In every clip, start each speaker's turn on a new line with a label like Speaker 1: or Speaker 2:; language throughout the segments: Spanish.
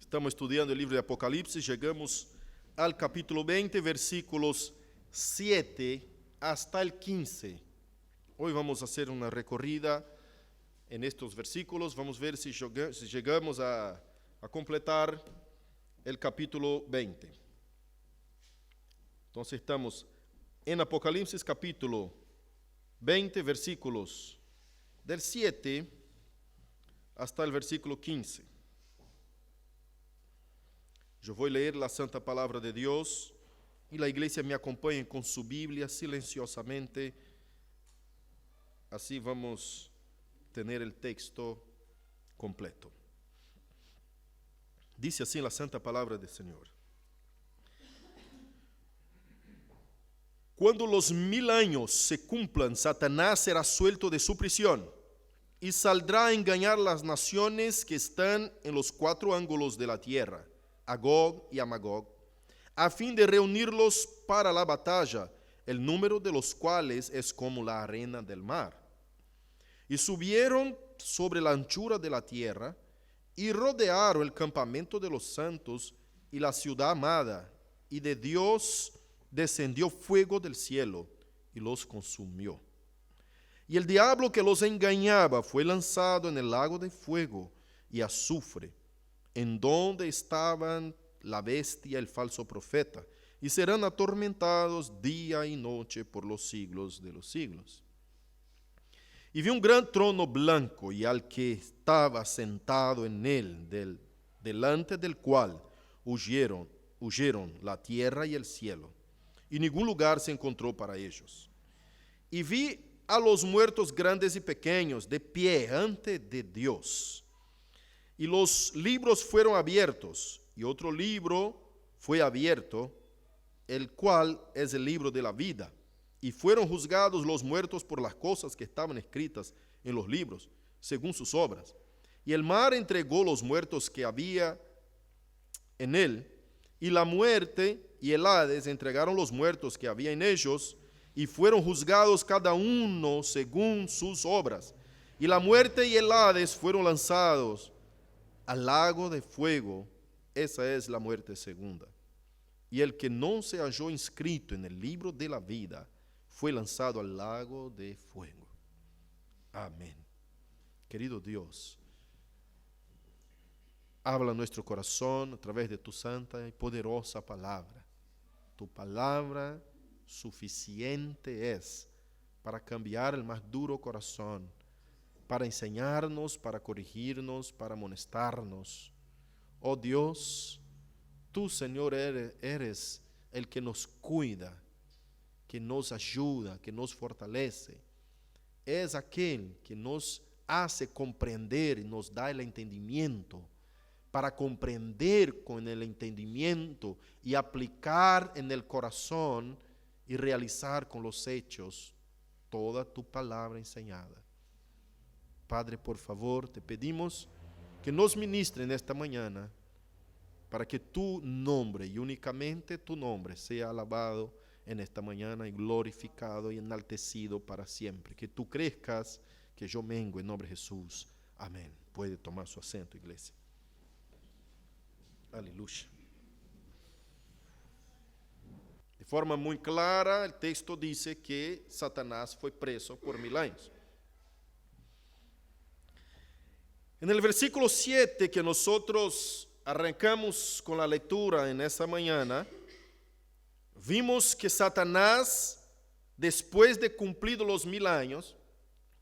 Speaker 1: Estamos estudiando el libro de Apocalipsis, llegamos al capítulo 20, versículos 7 hasta el 15. Hoy vamos a hacer una recorrida en estos versículos, vamos a ver si llegamos a completar el capítulo 20. Entonces estamos en Apocalipsis capítulo 20, versículos del 7 hasta el versículo 15. Yo voy a leer la santa palabra de Dios y la iglesia me acompaña con su Biblia silenciosamente. Así vamos a tener el texto completo. Dice así la santa palabra del Señor. Cuando los 1000 años se cumplan, Satanás será suelto de su prisión y saldrá a engañar las naciones que están en los 4 ángulos de la tierra, a Gog y a Magog, a fin de reunirlos para la batalla, el número de los cuales es como la arena del mar. Y subieron sobre la anchura de la tierra y rodearon el campamento de los santos y la ciudad amada, y de Dios descendió fuego del cielo y los consumió. Y el diablo que los engañaba fue lanzado en el lago de fuego y azufre, en donde estaban la bestia y el falso profeta, y serán atormentados día y noche por los siglos de los siglos. Y vi un gran trono blanco y al que estaba sentado en él, delante del cual huyeron la tierra y el cielo, y ningún lugar se encontró para ellos. Y vi a los muertos grandes y pequeños de pie ante de Dios. Y los libros fueron abiertos, y otro libro fue abierto, el cual es el libro de la vida. Y fueron juzgados los muertos por las cosas que estaban escritas en los libros, según sus obras. Y el mar entregó los muertos que había en él, y la muerte y el Hades entregaron los muertos que había en ellos, y fueron juzgados cada uno según sus obras. Y la muerte y el Hades fueron lanzados al lago de fuego. Esa es la muerte segunda. Y el que no se halló inscrito en el libro de la vida fue lanzado al lago de fuego. Amén. Querido Dios, habla nuestro corazón a través de tu santa y poderosa palabra. Tu palabra suficiente es para cambiar el más duro corazón, para enseñarnos, para corregirnos, para amonestarnos. Oh Dios, tú, Señor, eres el que nos cuida, que nos ayuda, que nos fortalece. Es aquel que nos hace comprender y nos da el entendimiento para comprender con el entendimiento y aplicar en el corazón y realizar con los hechos toda tu palabra enseñada. Padre, por favor, te pedimos que nos ministre en esta mañana para que tu nombre y únicamente tu nombre sea alabado en esta mañana y glorificado y enaltecido para siempre. Que tú crezcas, que yo mengue en nombre de Jesús. Amén. Puede tomar su asiento, iglesia. Aleluya. De forma muy clara, el texto dice que Satanás fue preso por 1000 años. En el versículo 7 que nosotros arrancamos con la lectura en esta mañana, vimos que Satanás, después de cumplidos los 1000 años,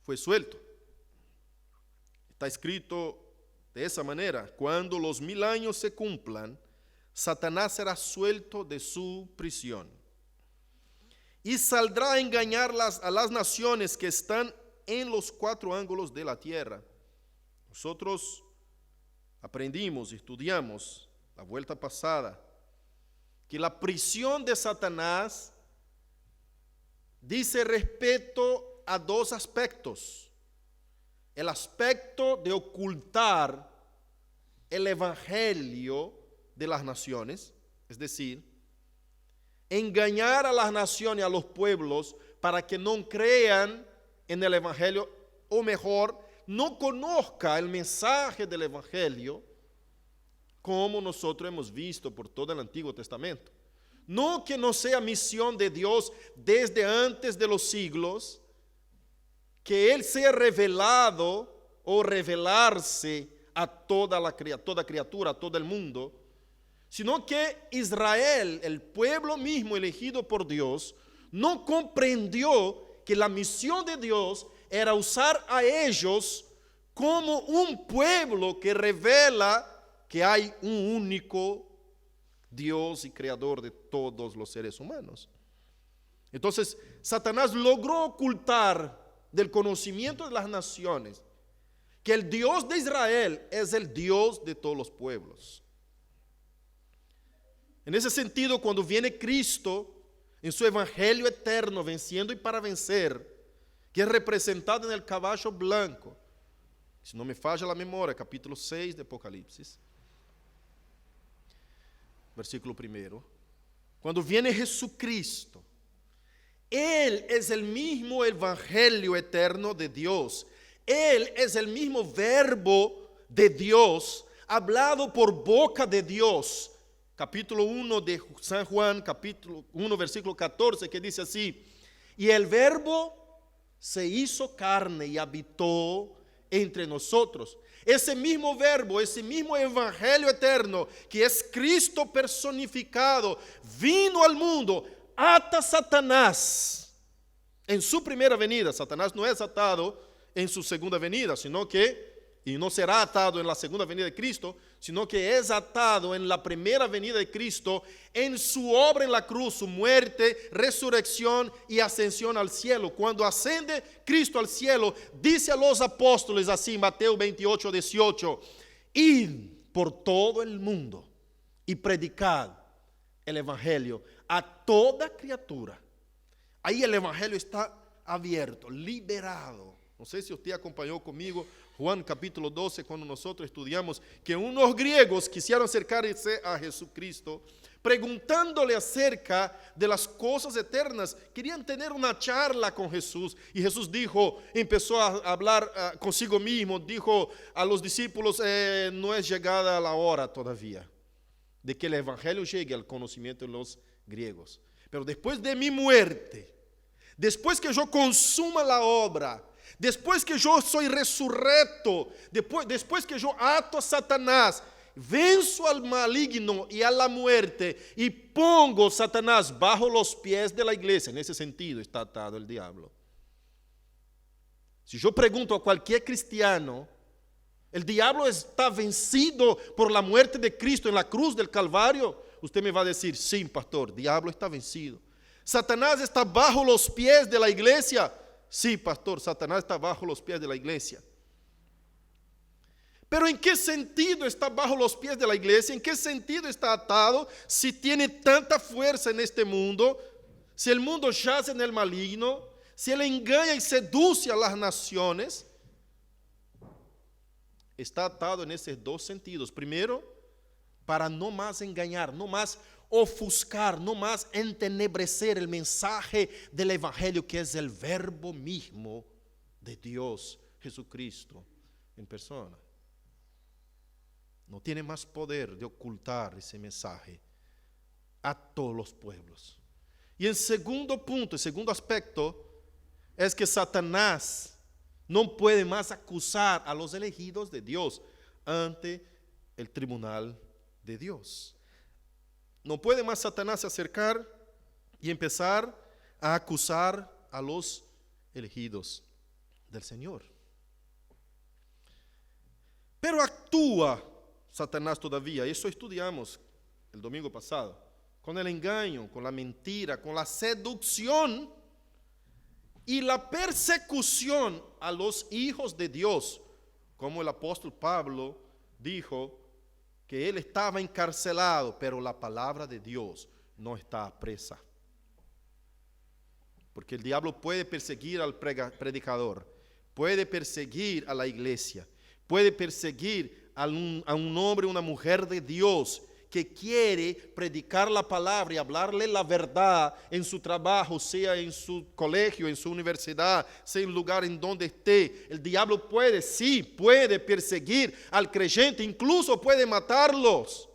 Speaker 1: fue suelto. Está escrito de esa manera: cuando los 1000 años se cumplan, Satanás será suelto de su prisión y saldrá a engañar a las naciones que están en los 4 ángulos de la tierra. Nosotros aprendimos y estudiamos la vuelta pasada que la prisión de Satanás dice respecto a 2 aspectos. El aspecto de ocultar el evangelio de las naciones, es decir, engañar a las naciones, a los pueblos, para que no crean en el evangelio, o mejor, no conozca el mensaje del evangelio, como nosotros hemos visto por todo el Antiguo Testamento. No que no sea misión de Dios desde antes de los siglos, que Él sea revelado o revelarse a toda criatura, a todo el mundo, sino que Israel, el pueblo mismo elegido por Dios, no comprendió que la misión de Dios era usar a ellos como un pueblo que revela que hay un único Dios y creador de todos los seres humanos. Entonces, Satanás logró ocultar del conocimiento de las naciones que el Dios de Israel es el Dios de todos los pueblos. En ese sentido, cuando viene Cristo en su evangelio eterno, venciendo y para vencer, que es representado en el caballo blanco, si no me falla la memoria, capítulo 6 de Apocalipsis, versículo 1. Cuando viene Jesucristo, Él es el mismo evangelio eterno de Dios. Él es el mismo verbo de Dios, hablado por boca de Dios. Capítulo 1 de San Juan, capítulo 1, versículo 14, que dice así: y el verbo se hizo carne y habitó entre nosotros. Ese mismo verbo, ese mismo evangelio eterno, que es Cristo personificado, vino al mundo, ata a Satanás en su primera venida. Satanás no es atado en su segunda venida, sino que, y no será atado en la segunda venida de Cristo, sino que es atado en la primera venida de Cristo, en su obra en la cruz, su muerte, resurrección y ascensión al cielo. Cuando ascende Cristo al cielo, dice a los apóstoles así, Mateo 28, 18, id por todo el mundo y predicad el evangelio a toda criatura. Ahí el evangelio está abierto, liberado. No sé si usted acompañó conmigo Juan capítulo 12, cuando nosotros estudiamos que unos griegos quisieron acercarse a Jesucristo, preguntándole acerca de las cosas eternas. Querían tener una charla con Jesús. Y Jesús dijo, empezó a hablar consigo mismo, dijo a los discípulos, no es llegada la hora todavía de que el evangelio llegue al conocimiento de los griegos. Pero después de mi muerte, después que yo consuma la obra, después que yo soy resurrecto, después que yo ato a Satanás, venzo al maligno y a la muerte y pongo Satanás bajo los pies de la iglesia. En ese sentido está atado el diablo. Si yo pregunto a cualquier cristiano, ¿el diablo está vencido por la muerte de Cristo en la cruz del Calvario? Usted me va a decir, sí, pastor, el diablo está vencido. ¿Satanás está bajo los pies de la iglesia? Sí, pastor, Satanás está bajo los pies de la iglesia. Pero ¿en qué sentido está bajo los pies de la iglesia? ¿En qué sentido está atado si tiene tanta fuerza en este mundo? Si el mundo yace en el maligno, si él engaña y seduce a las naciones. Está atado en esos dos sentidos. Primero, para no más engañar, no más ofuscar, no más entenebrecer el mensaje del evangelio, que es el verbo mismo de Dios, Jesucristo en persona. No tiene más poder de ocultar ese mensaje a todos los pueblos. Y el segundo punto, el segundo aspecto, es que Satanás no puede más acusar a los elegidos de Dios ante el tribunal de Dios. No puede más Satanás se acercar y empezar a acusar a los elegidos del Señor. Pero actúa Satanás todavía, eso estudiamos el domingo pasado, con el engaño, con la mentira, con la seducción y la persecución a los hijos de Dios, como el apóstol Pablo dijo que él estaba encarcelado, pero la palabra de Dios no está presa. Porque el diablo puede perseguir al predicador, puede perseguir a la iglesia, puede perseguir a un hombre, una mujer de Dios que quiere predicar la palabra y hablarle la verdad en su trabajo, sea en su colegio, en su universidad, sea en el lugar en donde esté. El diablo puede perseguir al creyente, incluso puede matarlos,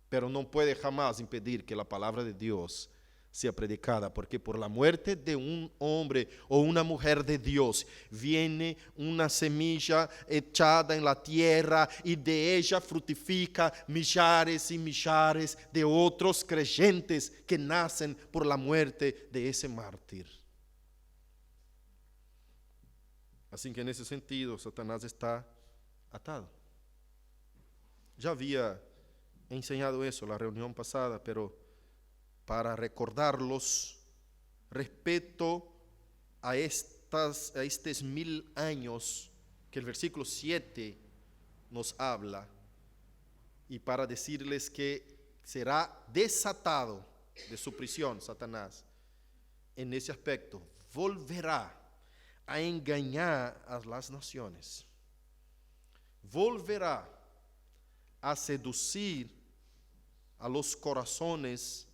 Speaker 1: pero no puede jamás impedir que la palabra de Dios sea predicada, porque por la muerte de un hombre o una mujer de Dios viene una semilla echada en la tierra y de ella fructifica millares y millares de otros creyentes que nacen por la muerte de ese mártir. Así que en ese sentido Satanás está atado. Ya había enseñado eso la reunión pasada, pero para recordarlos respecto a estos 1000 años que el versículo 7 nos habla, y para decirles que será desatado de su prisión Satanás. En ese aspecto volverá a engañar a las naciones, volverá a seducir a los corazones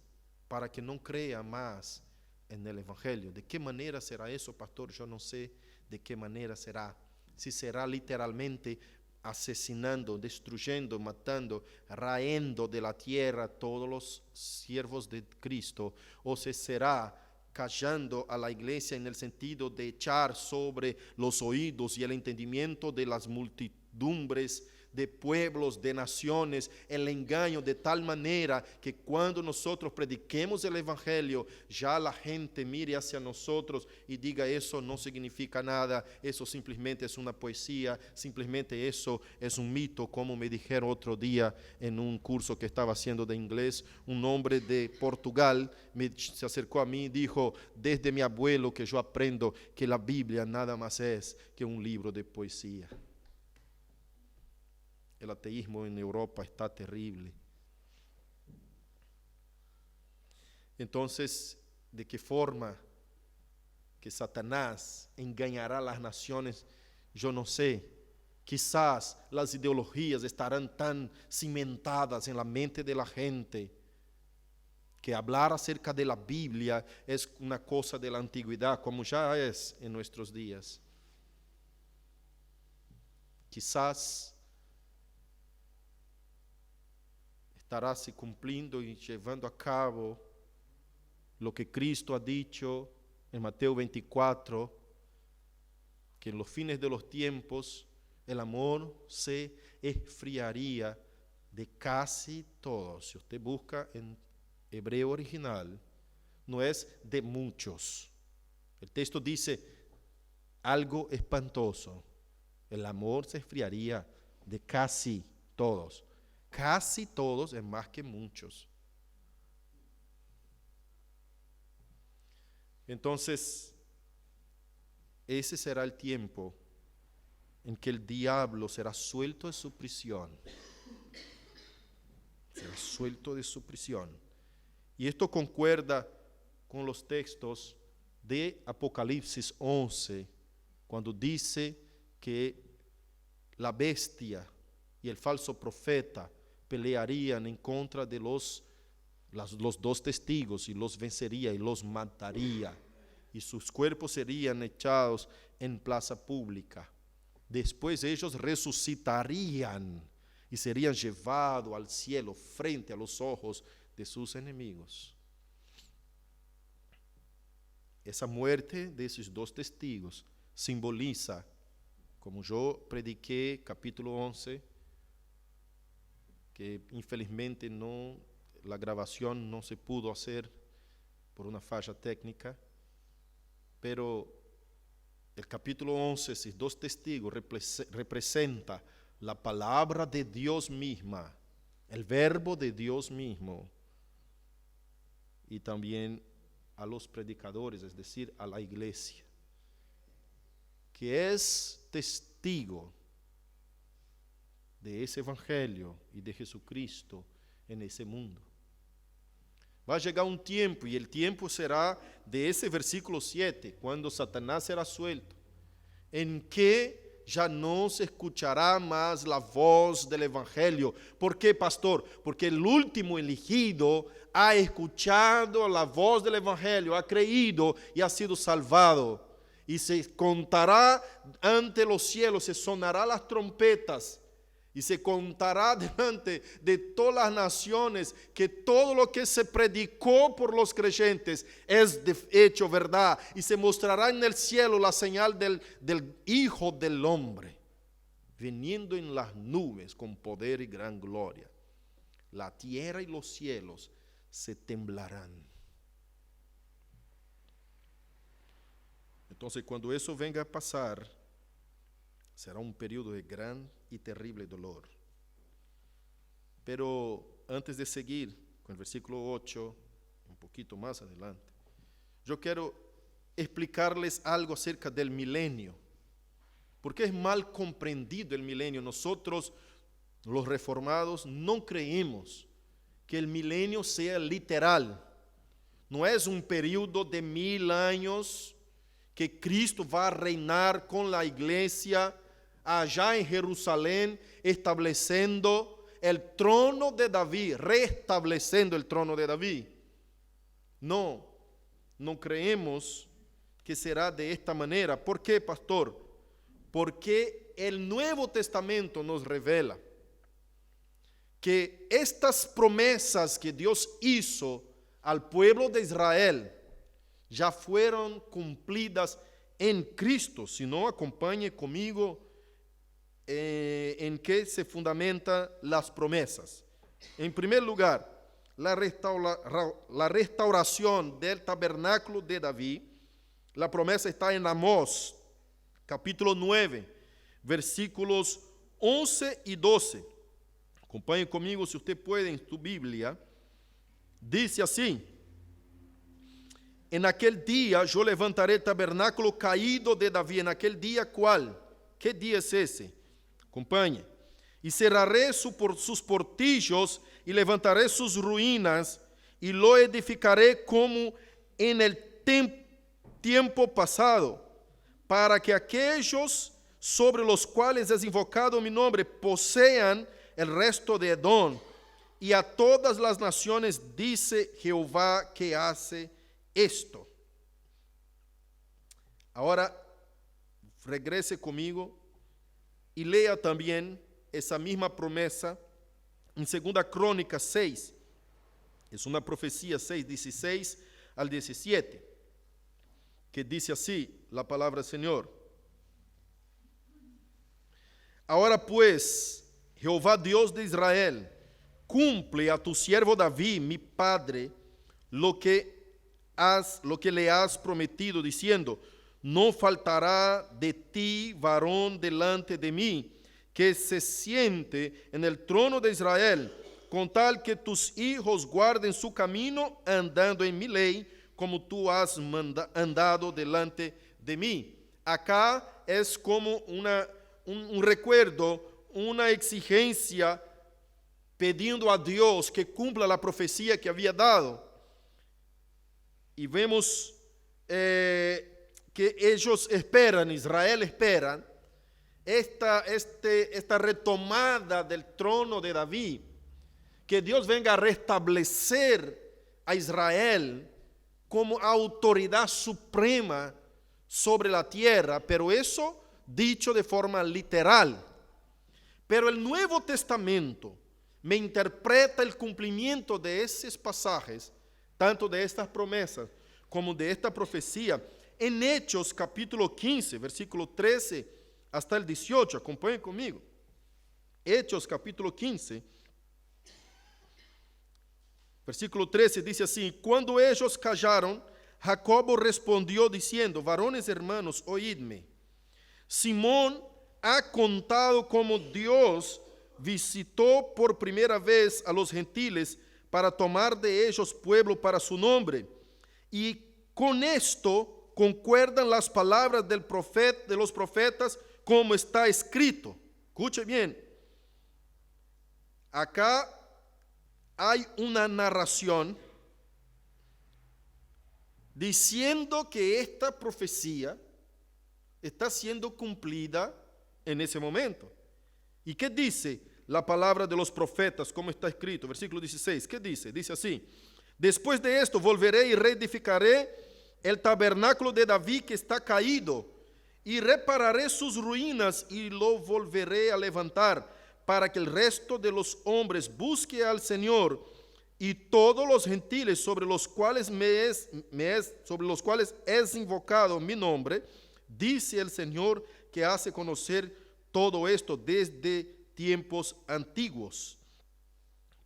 Speaker 1: para que no crean más en el Evangelio. ¿De qué manera será eso, pastor? Yo no sé de qué manera será. Si será literalmente asesinando, destruyendo, matando, raendo de la tierra todos los siervos de Cristo, o si será callando a la iglesia en el sentido de echar sobre los oídos y el entendimiento de las multitudes de pueblos, de naciones, el engaño de tal manera que cuando nosotros prediquemos el Evangelio, ya la gente mire hacia nosotros y diga: eso no significa nada, eso simplemente es una poesía, simplemente eso es un mito, como me dijeron otro día en un curso que estaba haciendo de inglés. Un hombre de Portugal se acercó a mí y dijo: desde mi abuelo que yo aprendo que la Biblia nada más es que un libro de poesía. El ateísmo en Europa está terrible. Entonces, ¿de qué forma que Satanás engañará a las naciones? Yo no sé. Quizás las ideologías estarán tan cimentadas en la mente de la gente que hablar acerca de la Biblia es una cosa de la antigüedad, como ya es en nuestros días. Quizás estará se cumplindo y llevando a cabo lo que Cristo ha dicho en Mateo 24, que en los fines de los tiempos el amor se enfriaría de casi todos. Si usted busca en hebreo original, no es de muchos. El texto dice algo espantoso: el amor se enfriaría de casi todos. Casi todos es más que muchos. Entonces, ese será el tiempo en que el diablo será suelto de su prisión. Será suelto de su prisión. Y esto concuerda con los textos de Apocalipsis 11, cuando dice que la bestia y el falso profeta pelearían en contra de los dos testigos y los vencería y los mataría, y sus cuerpos serían echados en plaza pública. Después ellos resucitarían y serían llevados al cielo frente a los ojos de sus enemigos. Esa muerte de esos dos testigos simboliza, como yo prediqué capítulo 11, que infelizmente la grabación no se pudo hacer por una falla técnica, pero el capítulo 11, esos dos testigos representa la palabra de Dios misma, el verbo de Dios mismo, y también a los predicadores, es decir, a la iglesia, que es testigo de ese evangelio y de Jesucristo en ese mundo. Va a llegar un tiempo, y el tiempo será de ese versículo 7, cuando Satanás será suelto, en que ya no se escuchará más la voz del Evangelio. ¿Por qué, pastor? Porque el último elegido ha escuchado la voz del Evangelio, ha creído y ha sido salvado. Y se contará ante los cielos, se sonará las trompetas y se contará delante de todas las naciones que todo lo que se predicó por los creyentes es de hecho verdad. Y se mostrará en el cielo la señal del Hijo del Hombre, viniendo en las nubes con poder y gran gloria. La tierra y los cielos se temblarán. Entonces, cuando eso venga a pasar, será un periodo de gran y terrible dolor. Pero antes de seguir con el versículo 8, un poquito más adelante, yo quiero explicarles algo acerca del milenio, porque es mal comprendido el milenio. Nosotros, los reformados, no creemos que el milenio sea literal. No es un periodo de 1000 años que Cristo va a reinar con la iglesia allá en Jerusalén, estableciendo el trono de David, restableciendo el trono de David. No creemos que será de esta manera. ¿Por qué, pastor? Porque el Nuevo Testamento nos revela que estas promesas que Dios hizo al pueblo de Israel ya fueron cumplidas en Cristo. Si no, acompañe conmigo en qué se fundamentan las promesas. En primer lugar, la restauración del tabernáculo de David. La promesa está en Amós, capítulo 9, versículos 11 y 12. Acompañe conmigo si usted puede en su Biblia. Dice así: en aquel día yo levantaré el tabernáculo caído de David. En aquel día, ¿cuál? ¿Qué día es ese? Acompañe. Y cerraré sus portillos y levantaré sus ruinas y lo edificaré como en el tiempo pasado, para que aquellos sobre los cuales es invocado mi nombre posean el resto de Edom. Y a todas las naciones dice Jehová que hace esto. Ahora regrese conmigo y lea también esa misma promesa en 2 Crónicas 6. Es una profecía 6, 16 al 17, que dice así la palabra del Señor. Ahora pues, Jehová Dios de Israel, cumple a tu siervo David, mi padre, lo que le has prometido, diciendo: no faltará de ti varón delante de mí, que se siente en el trono de Israel, con tal que tus hijos guarden su camino, andando en mi ley, como tú has andado delante de mí. Acá es como un recuerdo, una exigencia, pidiendo a Dios que cumpla la profecía que había dado. Y vemos que ellos esperan, Israel espera, esta retomada del trono de David, que Dios venga a restablecer a Israel como autoridad suprema sobre la tierra, pero eso dicho de forma literal. Pero el Nuevo Testamento me interpreta el cumplimiento de esos pasajes, tanto de estas promesas como de esta profecía, en Hechos capítulo 15, versículo 13 hasta el 18. Acompañen conmigo. Hechos capítulo 15, versículo 13 dice así: cuando ellos callaron, Jacobo respondió diciendo: varones hermanos, oídme. Simón ha contado cómo Dios visitó por primera vez a los gentiles para tomar de ellos pueblo para su nombre. Y con esto concuerdan las palabras de los profetas, como está escrito. Escuche bien. Acá hay una narración diciendo que esta profecía está siendo cumplida en ese momento. ¿Y qué dice la palabra de los profetas? Como está escrito, versículo 16, ¿qué dice? Dice así: después de esto volveré y reedificaré el tabernáculo de David que está caído, y repararé sus ruinas y lo volveré a levantar, para que el resto de los hombres busque al Señor, y todos los gentiles sobre los cuales es invocado mi nombre, dice el Señor, que hace conocer todo esto desde tiempos antiguos.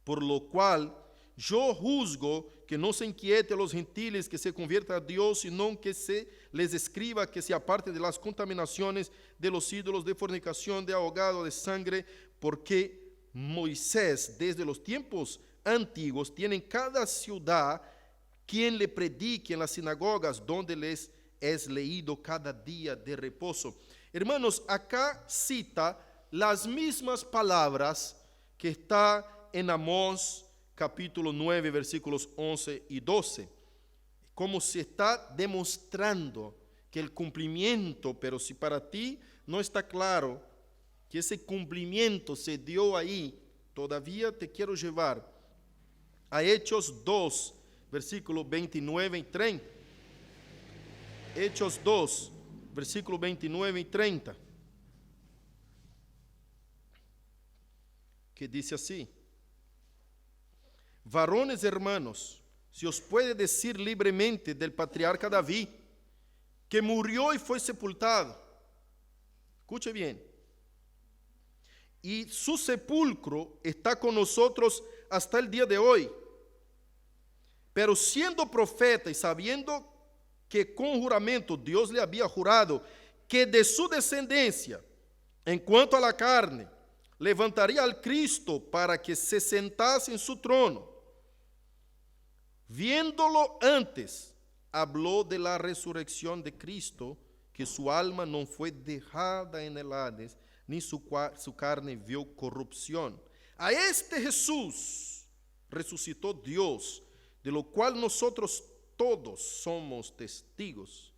Speaker 1: Por lo cual yo juzgo que no se inquiete a los gentiles que se conviertan a Dios, sino que se les escriba que se aparten de las contaminaciones de los ídolos, de fornicación, de ahogado, de sangre, porque Moisés desde los tiempos antiguos tiene en cada ciudad quien le predique en las sinagogas, donde les es leído cada día de reposo. Hermanos, acá cita las mismas palabras que está en Amós capítulo 9, versículos 11 y 12. Como se está demostrando que el cumplimiento, pero si para ti no está claro que ese cumplimiento se dio ahí, todavía te quiero llevar a Hechos 2, versículos 29 y 30. Hechos 2, versículos 29 y 30. Que dice así: varones hermanos, si os puede decir libremente del patriarca David, que murió y fue sepultado. Escuche bien. Y su sepulcro está con nosotros hasta el día de hoy. Pero siendo profeta y sabiendo que con juramento Dios le había jurado que de su descendencia, en cuanto a la carne, levantaría al Cristo para que se sentase en su trono, viéndolo antes, habló de la resurrección de Cristo, que su alma no fue dejada en el Hades, ni su carne vio corrupción. A este Jesús resucitó Dios, de lo cual nosotros todos somos testigos.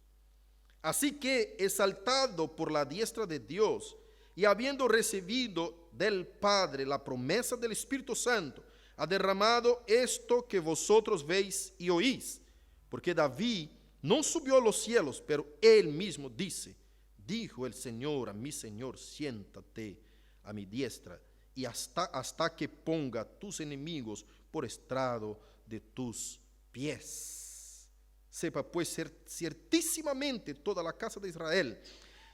Speaker 1: Así que, exaltado por la diestra de Dios, y habiendo recibido del Padre la promesa del Espíritu Santo, ha derramado esto que vosotros veis y oís. Porque David no subió a los cielos, pero él mismo dice: dijo el Señor a mi Señor, siéntate a mi diestra, y hasta que ponga tus enemigos por estrado de tus pies. Sepa pues ciertísimamente toda la casa de Israel,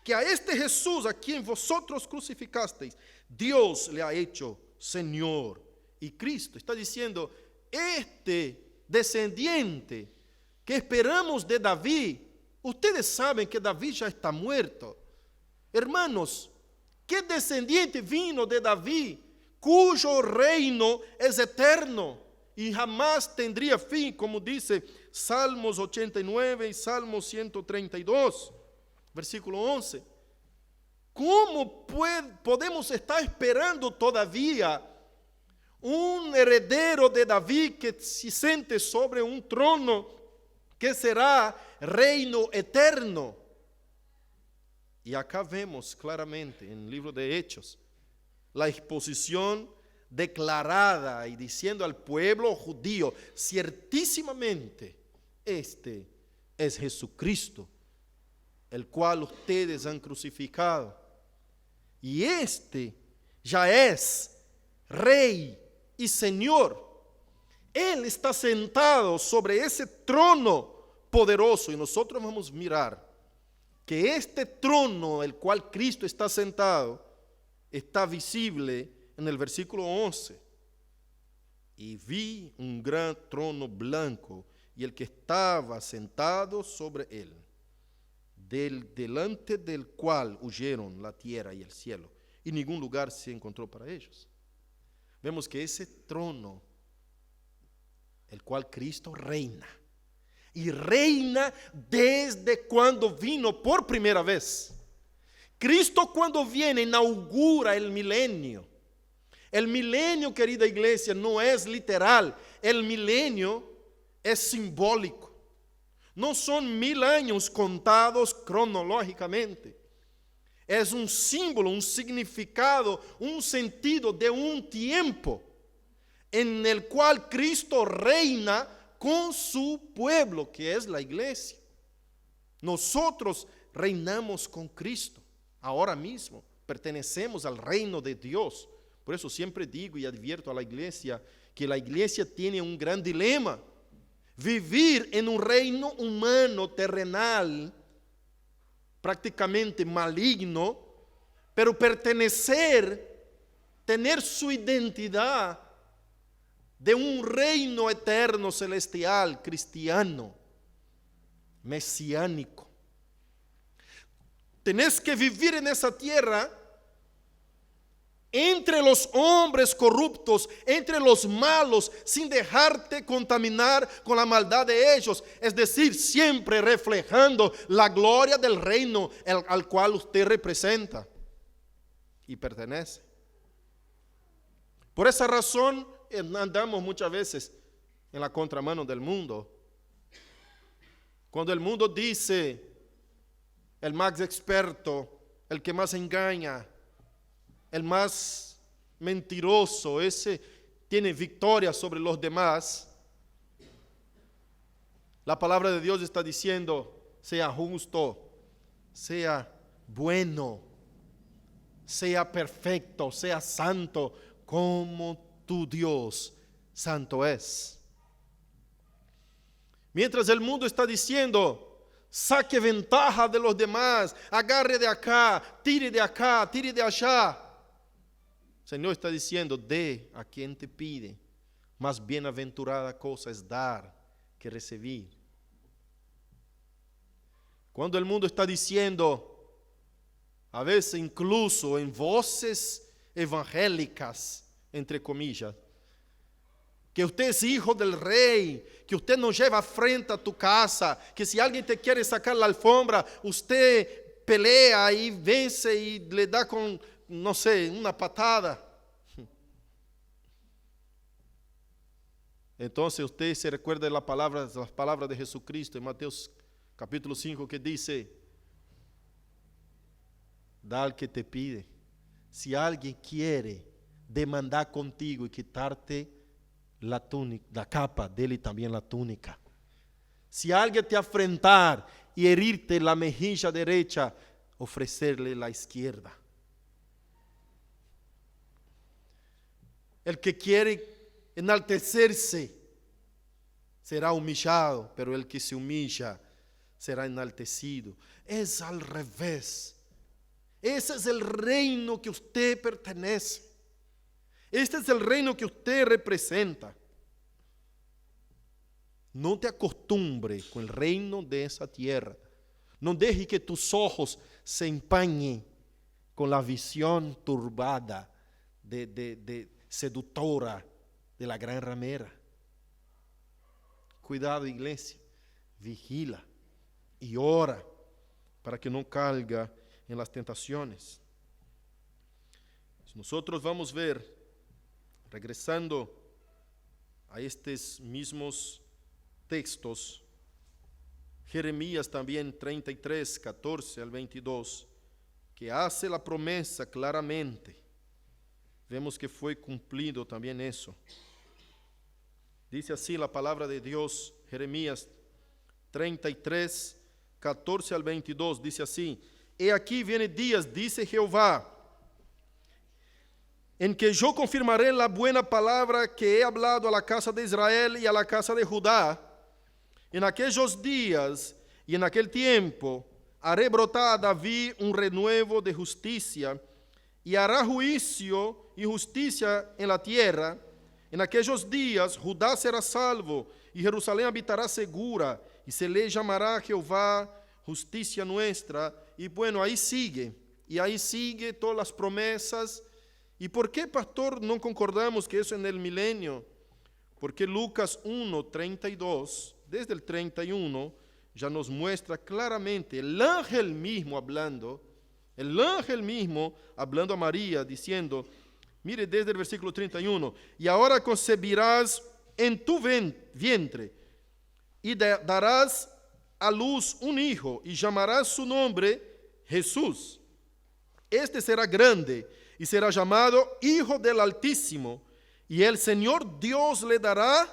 Speaker 1: que a este Jesús a quien vosotros crucificasteis, Dios le ha hecho Señor y Cristo. Está diciendo, este descendiente que esperamos de David, ustedes saben que David ya está muerto. Hermanos, ¿qué descendiente vino de David, cuyo reino es eterno y jamás tendría fin, como dice Salmos 89 y Salmos 132, versículo 11? ¿Cómo podemos estar esperando todavía un heredero de David que se siente sobre un trono que será reino eterno? Y acá vemos claramente en el libro de Hechos la exposición declarada y diciendo al pueblo judío, ciertísimamente, este es Jesucristo, el cual ustedes han crucificado. Y este ya es Rey y Señor. Él está sentado sobre ese trono poderoso, y nosotros vamos a mirar que este trono, el cual Cristo está sentado, está visible en el versículo 11. Y vi un gran trono blanco y el que estaba sentado sobre él, delante del cual huyeron la tierra y el cielo, y ningún lugar se encontró para ellos. Vemos que ese trono, el cual Cristo reina, y reina desde cuando vino por primera vez. Cristo, cuando viene, inaugura el milenio. El milenio, querida iglesia, no es literal. El milenio es simbólico. No son 1000 años contados cronológicamente. es un símbolo, un significado, un sentido de un tiempo en el cual Cristo reina con su pueblo, que es la iglesia. Nosotros reinamos con Cristo ahora mismo, pertenecemos al reino de Dios. Por eso siempre digo y advierto a la iglesia que la iglesia tiene un gran dilema: vivir en un reino humano, terrenal, prácticamente maligno, pero pertenecer, tener su identidad de un reino eterno, celestial, cristiano, mesiánico. Tenés que vivir en esa tierra entre los hombres corruptos, entre los malos, sin dejarte contaminar con la maldad de ellos. Es decir, siempre reflejando la gloria del reino al cual usted representa y pertenece. Por esa razón andamos muchas veces en la contramano del mundo. Cuando el mundo dice, el más experto, el que más engaña, el más mentiroso, ese tiene victoria sobre los demás, la palabra de Dios está diciendo: sea justo, sea bueno, sea perfecto, sea santo, como tu Dios santo es. Mientras el mundo está diciendo: saque ventaja de los demás, agarre de acá, tire de allá, el Señor está diciendo: dé a quien te pide, más bienaventurada cosa es dar que recibir. Cuando el mundo está diciendo, a veces incluso en voces evangélicas, entre comillas, que usted es hijo del rey, que usted no lleva frente a tu casa, que si alguien te quiere sacar la alfombra, usted pelea y vence y le da con, no sé, una patada. Entonces usted se recuerda de las palabras de Jesucristo en Mateo capítulo 5, que dice: da al que te pide. Si alguien quiere demandar contigo y quitarte la túnica, la capa, dele también la túnica. Si alguien te afrentar y herirte la mejilla derecha, ofrecerle la izquierda. El que quiere enaltecerse será humillado, pero el que se humilla será enaltecido. Es al revés. Ese es el reino que usted pertenece. Este es el reino que usted representa. No te acostumbres con el reino de esa tierra. No dejes que tus ojos se empañen con la visión turbada, seductora de la gran ramera. Cuidado, iglesia. Vigila y ora para que no caiga en las tentaciones. Nosotros vamos a ver, regresando a estos mismos textos, Jeremías también 33, 14 al 22, que hace la promesa claramente. Vemos que fue cumplido también eso. Dice así la palabra de Dios, Jeremías 33, 14 al 22, dice así: he aquí vienen días, dice Jehová, en que yo confirmaré la buena palabra que he hablado a la casa de Israel y a la casa de Judá. En aquellos días y en aquel tiempo haré brotar a David un renuevo de justicia, y hará juicio y justicia en la tierra. En aquellos días Judá será salvo y Jerusalén habitará segura, y se le llamará Jehová justicia nuestra. Y bueno, ahí sigue todas las promesas. ¿Y por qué, pastor, no concordamos que eso en el milenio? Porque Lucas 1, 32, desde el 31, ya nos muestra claramente el ángel mismo hablando a María, diciendo, mire desde el versículo 31, y ahora concebirás en tu vientre, y darás a luz un hijo, y llamarás su nombre Jesús. Este será grande y será llamado Hijo del Altísimo, y el Señor Dios le dará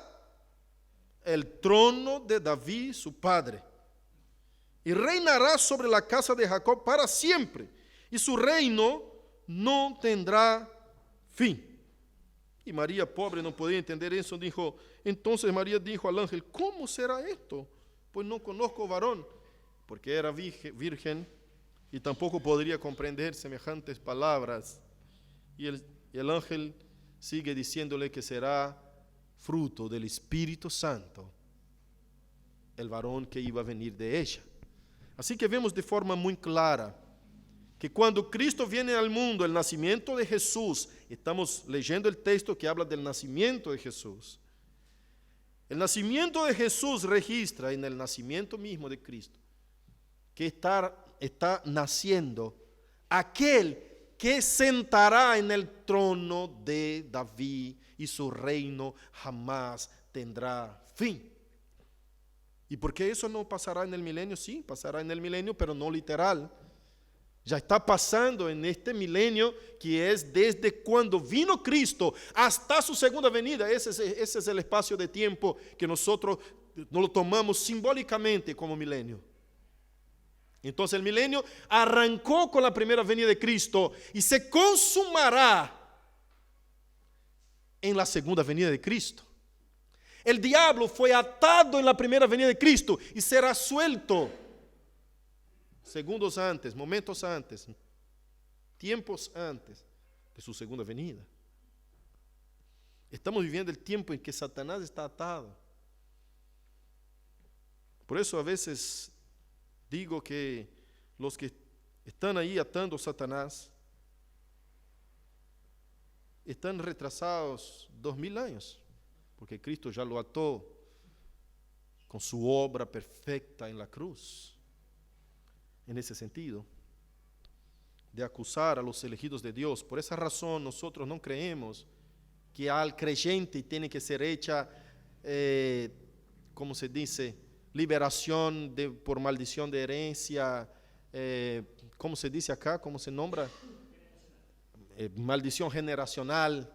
Speaker 1: el trono de David su padre, y reinará sobre la casa de Jacob para siempre, y su reino no tendrá fin. Y María, pobre, no podía entender eso. Entonces María dijo al ángel: ¿cómo será esto? Pues no conozco varón, porque era virgen y tampoco podría comprender semejantes palabras. Y el ángel sigue diciéndole que será fruto del Espíritu Santo el varón que iba a venir de ella. Así que vemos de forma muy clara que cuando Cristo viene al mundo, el nacimiento de Jesús, estamos leyendo el texto que habla del nacimiento de Jesús. El nacimiento de Jesús registra en el nacimiento mismo de Cristo que está naciendo aquel que sentará en el trono de David, y su reino jamás tendrá fin. ¿Y por qué eso no pasará en el milenio? Sí, pasará en el milenio, pero no literal. Ya está pasando en este milenio, que es desde cuando vino Cristo hasta su segunda venida. Ese es el espacio de tiempo que nosotros no lo tomamos simbólicamente como milenio. Entonces el milenio arrancó con la primera venida de Cristo y se consumará en la segunda venida de Cristo. El diablo fue atado en la primera venida de Cristo y será suelto segundos antes, momentos antes, tiempos antes de su segunda venida. Estamos viviendo el tiempo en que Satanás está atado. Por eso a veces digo que los que están ahí atando a Satanás están retrasados 2000 años, porque Cristo ya lo ató con su obra perfecta en la cruz. En ese sentido, de acusar a los elegidos de Dios. Por esa razón nosotros no creemos que al creyente tiene que ser hecha, ¿cómo se dice?, liberación por maldición de herencia, ¿cómo se dice acá? ¿Cómo se nombra? Maldición generacional,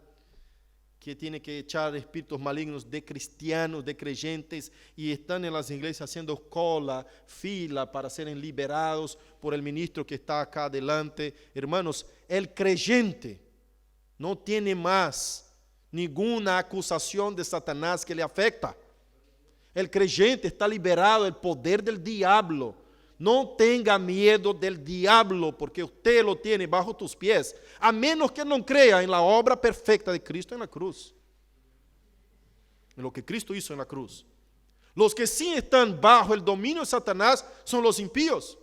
Speaker 1: que tiene que echar espíritus malignos de cristianos, de creyentes, y están en las iglesias haciendo fila para ser liberados por el ministro que está acá adelante. Hermanos, el creyente no tiene más ninguna acusación de Satanás que le afecta. El creyente está liberado del poder del diablo. No tenga miedo del diablo, porque usted lo tiene bajo tus pies, a menos que no crea en la obra perfecta de Cristo en la cruz, en lo que Cristo hizo en la cruz. Los que sí están bajo el dominio de Satanás son los impíos.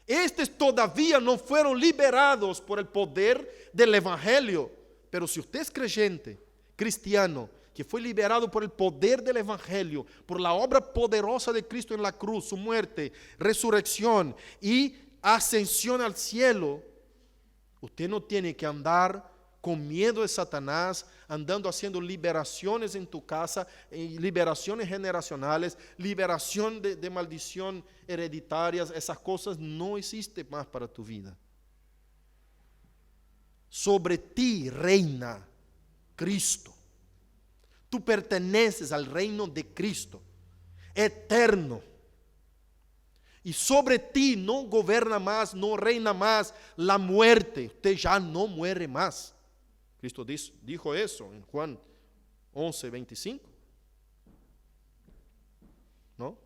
Speaker 1: Estos todavía no fueron liberados por el poder del evangelio, pero si usted es creyente, cristiano, que fue liberado por el poder del evangelio, por la obra poderosa de Cristo en la cruz, su muerte, resurrección y ascensión al cielo, usted no tiene que andar con miedo de Satanás, andando haciendo liberaciones en tu casa, liberaciones generacionales, liberación de maldición hereditarias. Esas cosas no existen más para tu vida. Sobre ti reina Cristo. Tú perteneces al reino de Cristo, eterno. Y sobre ti no gobierna más, no reina más la muerte. Usted ya no muere más. Cristo dijo eso en Juan 11:25. ¿No?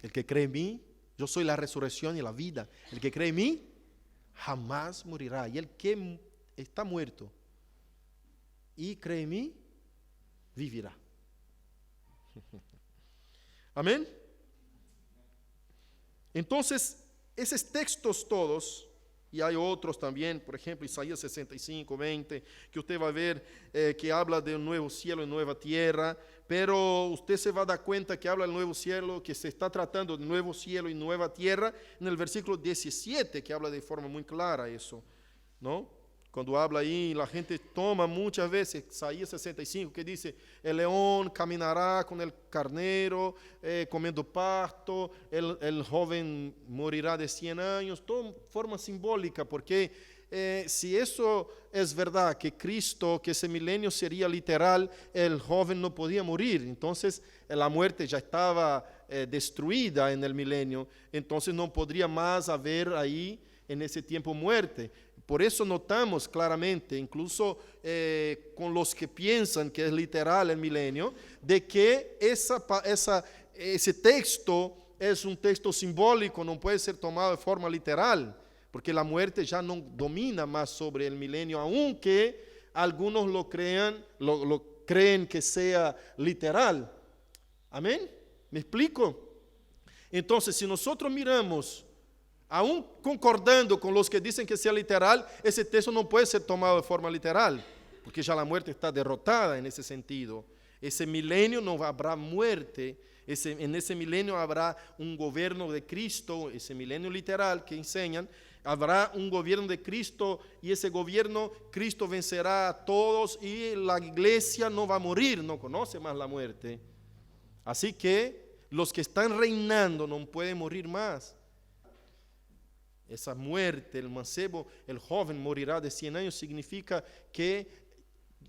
Speaker 1: El que cree en mí, yo soy la resurrección y la vida. El que cree en mí, jamás morirá. Y el que está muerto y cree en mí, vivirá. Amén. Entonces, esos textos todos, y hay otros también, por ejemplo, Isaías 65:20, que usted va a ver que habla de un nuevo cielo y nueva tierra, pero usted se va a dar cuenta que habla del nuevo cielo, que se está tratando de nuevo cielo y nueva tierra, en el versículo 17, que habla de forma muy clara eso, ¿no? Cuando habla ahí, la gente toma muchas veces Isaías 65, que dice, el león caminará con el carnero, comiendo pasto, el joven morirá de 100 años, todo forma simbólica, porque si eso es verdad, que Cristo, que ese milenio sería literal, el joven no podía morir, entonces la muerte ya estaba destruida en el milenio, entonces no podría más haber ahí en ese tiempo muerte. Por eso notamos claramente, incluso con los que piensan que es literal el milenio, de que ese texto es un texto simbólico, no puede ser tomado de forma literal, porque la muerte ya no domina más sobre el milenio, aunque algunos lo creen que sea literal. ¿Amén? ¿Me explico? Entonces, si nosotros miramos, aún concordando con los que dicen que sea literal, ese texto no puede ser tomado de forma literal, porque ya la muerte está derrotada en ese sentido. Ese milenio no habrá muerte, en ese milenio habrá un gobierno de Cristo, ese milenio literal que enseñan, habrá un gobierno de Cristo y ese gobierno, Cristo vencerá a todos y la iglesia no va a morir, no conoce más la muerte. Así que los que están reinando no pueden morir más. Esa muerte, el mancebo, el joven morirá de 100 años, significa que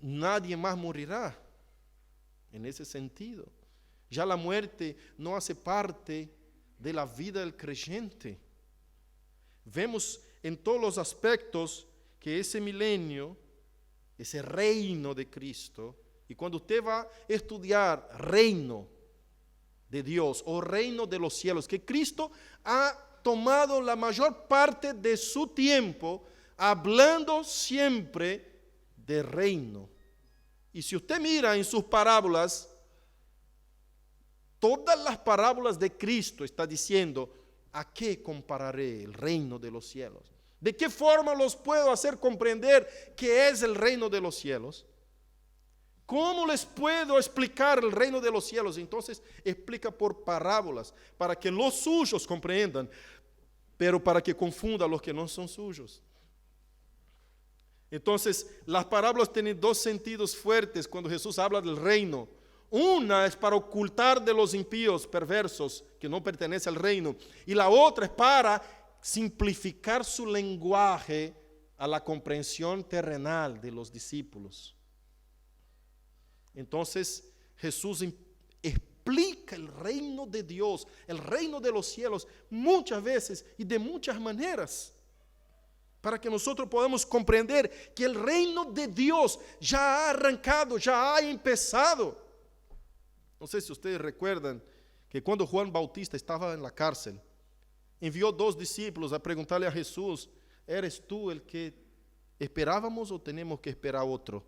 Speaker 1: nadie más morirá. En ese sentido, ya la muerte no hace parte de la vida del creyente. Vemos en todos los aspectos que ese milenio, ese reino de Cristo, y cuando usted va a estudiar reino de Dios o reino de los cielos, que Cristo ha tomado la mayor parte de su tiempo hablando siempre de reino. Y si usted mira en sus parábolas, todas las parábolas de Cristo está diciendo, ¿a qué compararé el reino de los cielos? ¿De qué forma los puedo hacer comprender qué es el reino de los cielos? ¿Cómo les puedo explicar el reino de los cielos? Entonces explica por parábolas, para que los suyos comprendan, pero para que confunda a los que no son suyos. Entonces, las parábolas tienen dos sentidos fuertes cuando Jesús habla del reino. Una es para ocultar de los impíos perversos que no pertenecen al reino, y la otra es para simplificar su lenguaje a la comprensión terrenal de los discípulos. Entonces Jesús explica el reino de Dios, el reino de los cielos, muchas veces y de muchas maneras, para que nosotros podamos comprender que el reino de Dios ya ha arrancado, ya ha empezado. No sé si ustedes recuerdan que cuando Juan Bautista estaba en la cárcel, envió 2 discípulos a preguntarle a Jesús, ¿eres tú el que esperábamos o tenemos que esperar otro?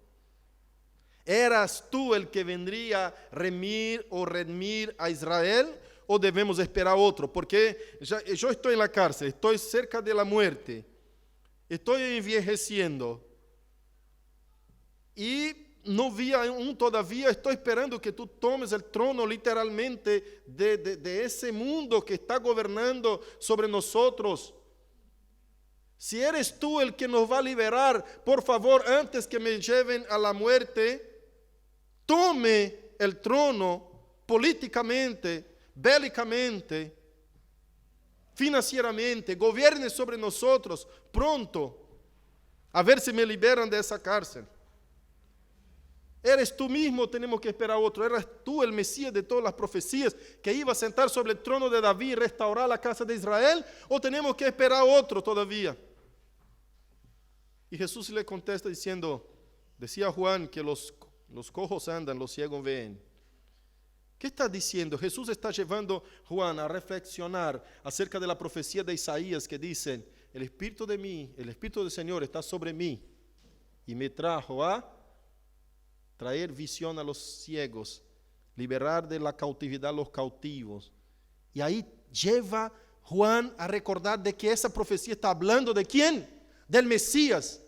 Speaker 1: ¿Eras tú el que vendría a redimir a Israel o debemos esperar otro? Porque yo estoy en la cárcel, estoy cerca de la muerte, estoy envejeciendo y no vi aún todavía, estoy esperando que tú tomes el trono literalmente de ese mundo que está gobernando sobre nosotros. Si eres tú el que nos va a liberar, por favor, antes que me lleven a la muerte, tome el trono políticamente, bélicamente, financieramente, gobierne sobre nosotros pronto, a ver si me liberan de esa cárcel. ¿Eres tú mismo? Tenemos que esperar otro. ¿Eres tú el Mesías de todas las profecías que iba a sentar sobre el trono de David y restaurar la casa de Israel? ¿O tenemos que esperar otro todavía? Y Jesús le contesta diciendo, decía Juan que los cojos andan, los ciegos ven. ¿Qué está diciendo? Jesús está llevando a Juan a reflexionar acerca de la profecía de Isaías que dice, el Espíritu del Señor está sobre mí y me trajo a traer visión a los ciegos, liberar de la cautividad a los cautivos. Y ahí lleva Juan a recordar de que esa profecía está hablando de ¿quién? Del Mesías.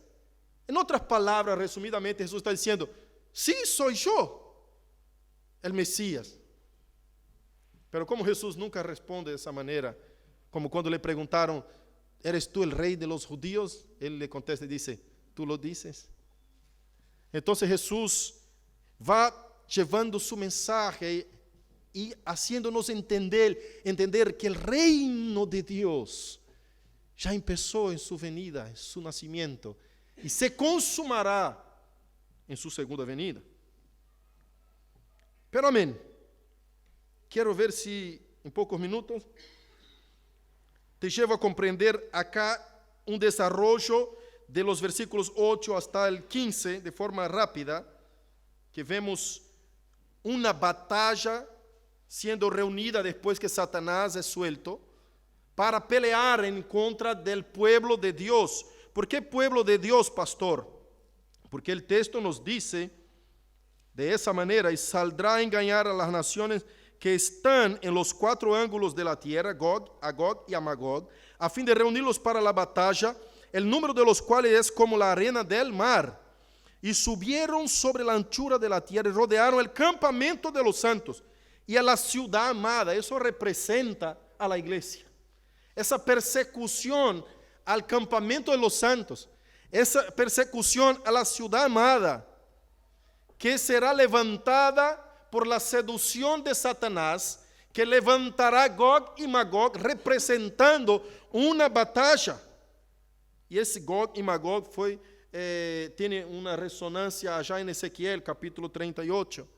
Speaker 1: En otras palabras, resumidamente, Jesús está diciendo, sí, soy yo, el Mesías. Pero como Jesús nunca responde de esa manera, como cuando le preguntaron, ¿eres tú el rey de los judíos? Él le contesta y dice, ¿Tú lo dices? Entonces Jesús va llevando su mensaje y haciéndonos entender que el reino de Dios ya empezó en su venida, en su nacimiento, y se consumará en su segunda venida. Pero amén. Quiero ver si en pocos minutos te llevo a comprender acá un desarrollo de los versículos 8 hasta el 15 de forma rápida, que vemos una batalla siendo reunida después que Satanás es suelto para pelear en contra del pueblo de Dios. ¿Por qué pueblo de Dios, pastor? Porque el texto nos dice de esa manera: y saldrá a engañar a las naciones que están en los cuatro ángulos de la tierra, Gog, Agog y Amagog, a fin de reunirlos para la batalla, el número de los cuales es como la arena del mar. Y subieron sobre la anchura de la tierra y rodearon el campamento de los santos y a la ciudad amada. Eso representa a la iglesia. Esa persecución al campamento de los santos, esa persecución a la ciudad amada, que será levantada por la seducción de Satanás, que levantará Gog y Magog, representando una batalla. Y ese Gog y Magog tiene una resonancia allá en Ezequiel capítulo 38,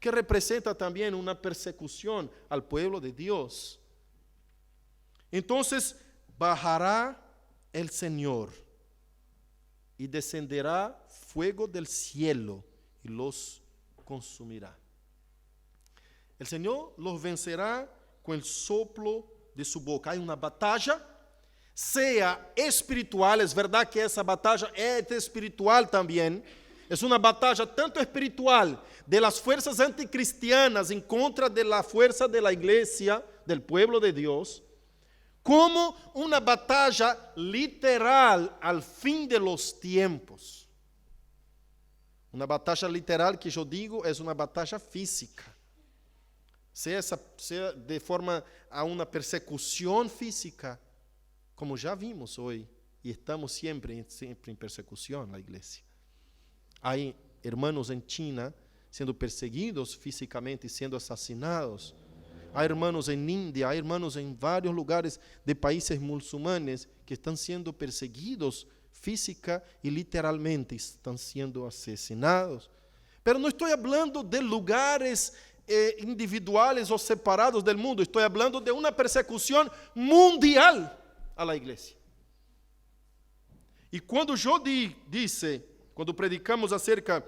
Speaker 1: que representa también una persecución al pueblo de Dios. Entonces bajará el Señor y descenderá fuego del cielo y los consumirá. El Señor los vencerá con el soplo de su boca. Hay una batalla, sea espiritual. Es verdad que esa batalla es espiritual también. Es una batalla tanto espiritual de las fuerzas anticristianas en contra de la fuerza de la iglesia, del pueblo de Dios, como una batalla literal al fin de los tiempos. Una batalla literal que yo digo es una batalla física. Sea de forma a una persecución física, como ya vimos hoy, y estamos siempre en persecución, la iglesia. Hay hermanos en China siendo perseguidos físicamente y siendo asesinados. Hay hermanos en India, hay hermanos en varios lugares de países musulmanes que están siendo perseguidos física y literalmente, están siendo asesinados. Pero no estoy hablando de lugares individuales o separados del mundo. Estoy hablando de una persecución mundial a la iglesia. Y cuando yo cuando predicamos acerca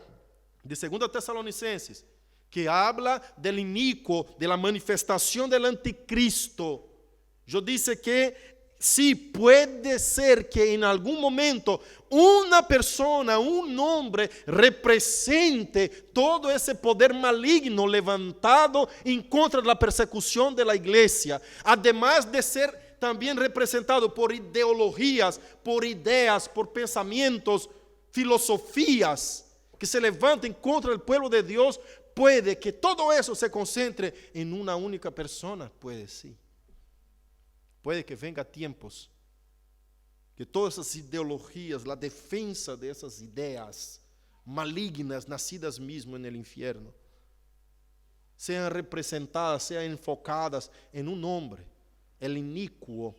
Speaker 1: de 2 Tesalonicenses, que habla del inicuo, de la manifestación del anticristo, yo dije que sí, puede ser que en algún momento una persona, un hombre, represente todo ese poder maligno levantado en contra de la persecución de la iglesia, además de ser también representado por ideologías, por ideas, por pensamientos, filosofías que se levanten contra el pueblo de Dios. Puede que todo eso se concentre en una única persona, puede sí. Puede que venga tiempos que todas esas ideologías, la defensa de esas ideas malignas nacidas mismo en el infierno, sean representadas, sean enfocadas en un hombre, el inicuo,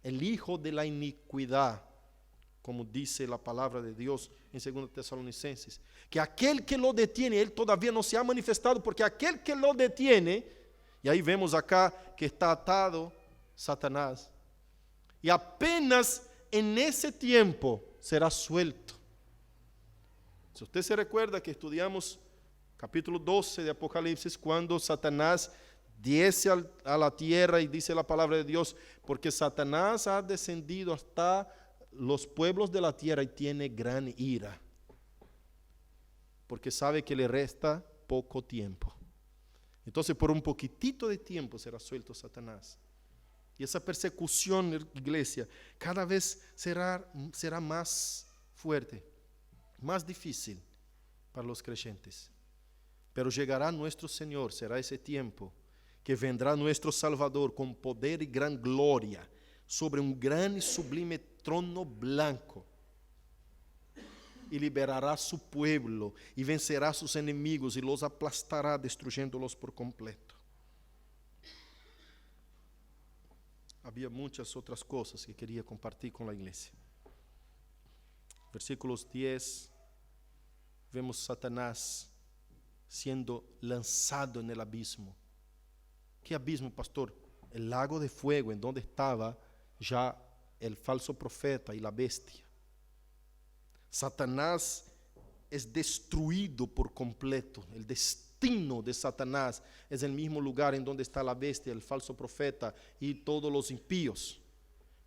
Speaker 1: el hijo de la iniquidad, como dice la palabra de Dios en 2 Tesalonicenses, que aquel que lo detiene, él todavía no se ha manifestado, porque aquel que lo detiene, y ahí vemos acá que está atado Satanás, y apenas en ese tiempo será suelto. Si usted se recuerda que estudiamos capítulo 12 de Apocalipsis, cuando Satanás desce a la tierra, y dice la palabra de Dios, porque Satanás ha descendido hasta los pueblos de la tierra y tiene gran ira, porque sabe que le resta poco tiempo. Entonces por un poquitito de tiempo será suelto Satanás. Y esa persecución, iglesia, cada vez será más fuerte, más difícil para los creyentes. Pero llegará nuestro Señor, será ese tiempo que vendrá nuestro Salvador con poder y gran gloria sobre un gran y sublime trono blanco. y liberará su pueblo y vencerá a sus enemigos y los aplastará, destruyéndolos por completo. Había muchas otras cosas que quería compartir con la iglesia. Versículos 10, vemos Satanás siendo lanzado en el abismo. ¿Qué abismo, pastor? El lago de fuego, en donde estaba ya el falso profeta y la bestia. Satanás es destruido por completo. El destino de Satanás es el mismo lugar en donde está la bestia, el falso profeta y todos los impíos.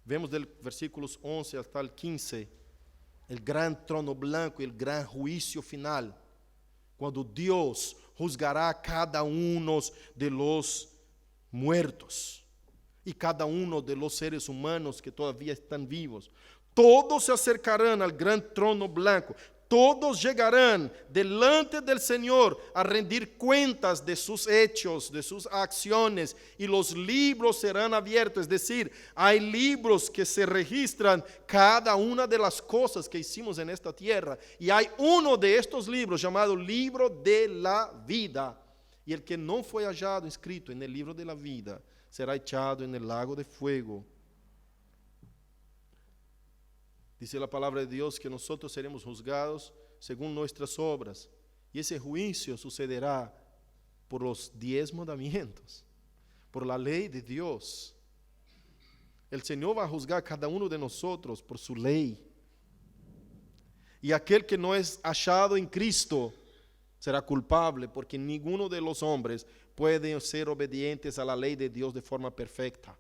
Speaker 1: Vemos del versículos 11 hasta el 15 el gran trono blanco y el gran juicio final, cuando Dios juzgará a cada uno de los muertos y cada uno de los seres humanos que todavía están vivos. Todos se acercarán al gran trono blanco. Todos llegarán delante del Señor a rendir cuentas de sus hechos, de sus acciones, y los libros serán abiertos. Es decir, hay libros que se registran cada una de las cosas que hicimos en esta tierra, y hay uno de estos libros llamado Libro de la Vida, y el que no fue hallado inscrito en el libro de la vida será echado en el lago de fuego. Dice la palabra de Dios que nosotros seremos juzgados según nuestras obras. Y ese juicio sucederá por los 10 mandamientos, por la ley de Dios. El Señor va a juzgar a cada uno de nosotros por su ley. Y aquel que no es hallado en Cristo será culpable, porque ninguno de los hombres puede ser obedientes a la ley de Dios de forma perfecta.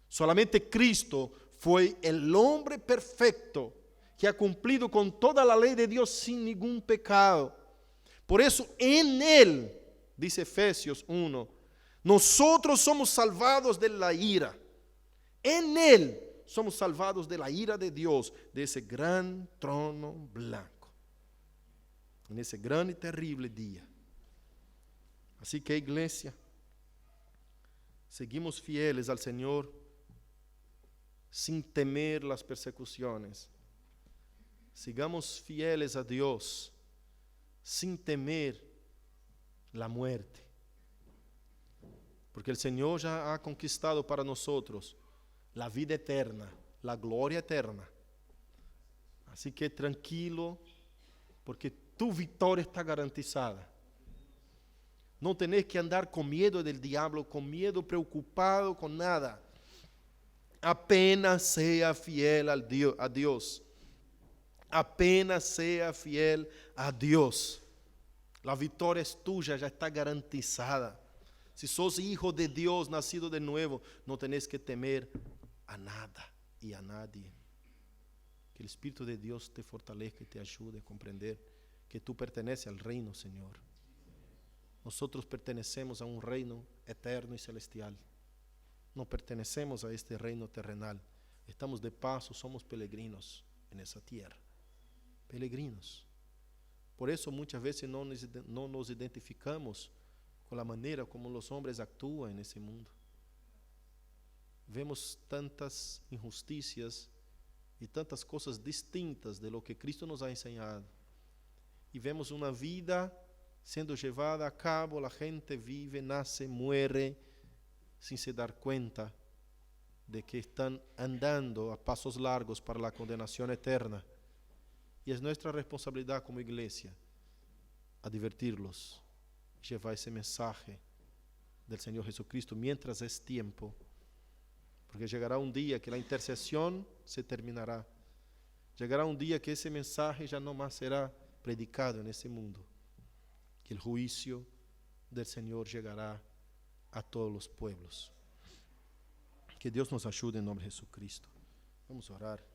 Speaker 1: Solamente Cristo fue el hombre perfecto que ha cumplido con toda la ley de Dios sin ningún pecado. Por eso en Él, dice Efesios 1, nosotros somos salvados de la ira. En Él somos salvados de la ira de Dios, de ese gran trono blanco, en ese gran y terrible día. Así que, iglesia, seguimos fieles al Señor sin temer las persecuciones. Sigamos fieles a Dios sin temer la muerte, porque el Señor ya ha conquistado para nosotros la vida eterna, la gloria eterna. Así que tranquilo, porque tu victoria está garantizada. No tenés que andar con miedo del diablo, con miedo, preocupado, con nada. Apenas sea fiel a Dios. Apenas sea fiel a Dios. La victoria es tuya, ya está garantizada. Si sos hijo de Dios, nacido de nuevo, no tenés que temer a nada y a nadie. Que el Espíritu de Dios te fortalezca y te ayude a comprender que tú perteneces al reino, Señor. Nosotros pertenecemos a un reino eterno y celestial. No pertenecemos a este reino terrenal. Estamos de paso, somos peregrinos en esa tierra. Peregrinos. Por eso muchas veces no nos identificamos con la manera como los hombres actúan en ese mundo. Vemos tantas injusticias y tantas cosas distintas de lo que Cristo nos ha enseñado. Y vemos una vida siendo llevada a cabo, la gente vive, nace, muere, sin se dar cuenta de que están andando a pasos largos para la condenación eterna. Y es nuestra responsabilidad como iglesia advertirlos, llevar ese mensaje del Señor Jesucristo mientras es tiempo, porque llegará un día que la intercesión se terminará. Llegará un día que ese mensaje ya no más será predicado en ese mundo, que el juicio del Señor llegará a todos los pueblos. Que Dios nos ayude en nombre de Jesucristo. Vamos a orar.